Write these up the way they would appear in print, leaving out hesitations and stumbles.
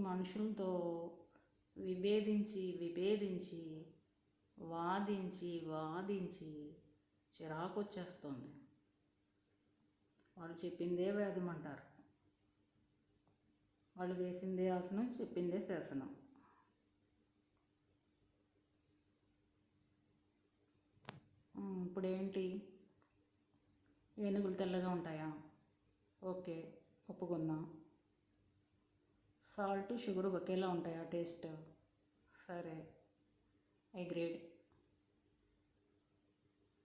మనుషులతో విభేదించి వాదించి చిరాకు వచ్చేస్తుంది. వాళ్ళు చెప్పిందే వేదం అంటారు. వాళ్ళు వేసిందే ఆసనం, చెప్పిందే శాసనం. ఇప్పుడేంటి, ఏనుగులు తెల్లగా ఉంటాయా? ఓకే, ఒప్పుకున్నా. సాల్ట్ షుగర్ ఒకేలా ఉంటాయా టేస్ట్? సరే, అగ్రీడ్.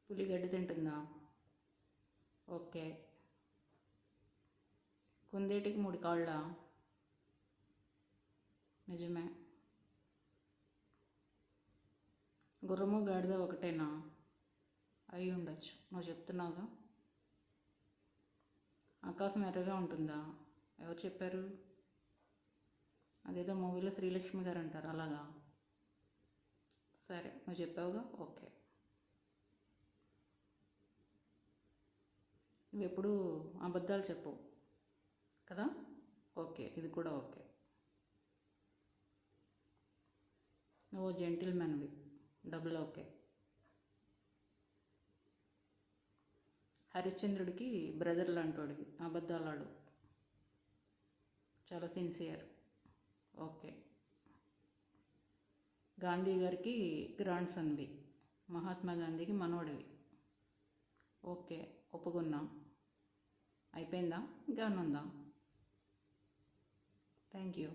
పులిగడ్డి తింటుందా? ఓకే. కుందేటికి 3 కాళ్ళ? నిజమే. గుర్రము గాడిద ఒకటేనా? అయి ఉండొచ్చు, నువ్వు చెప్తున్నావుగా. ఆకాశం ఎర్రగా ఉంటుందా? ఎవరు చెప్పారు? అదేదో మూవీలో శ్రీలక్ష్మి గారు అంటారు, అలాగా? సరే, నువ్వు చెప్పావుగా, ఓకే. నువ్వు ఎప్పుడు అబద్ధాలు చెప్పు కదా? ఓకే, ఇది కూడా ఓకే. నువ్వు జెంటిల్మెన్వి, డబుల్ ఓకే. హరిశ్చంద్రుడికి బ్రదర్ లాంటోడివి, అబద్ధాలాడు, చాలా సిన్సియర్, ఓకే. గాంధీ గారికి గ్రాండ్ సన్వి, మహాత్మా గాంధీకి మనోడివి, ఓకే, ఒప్పుకున్నాం. అయిపోయిందా? ఇంకా ఉందా? Thank you.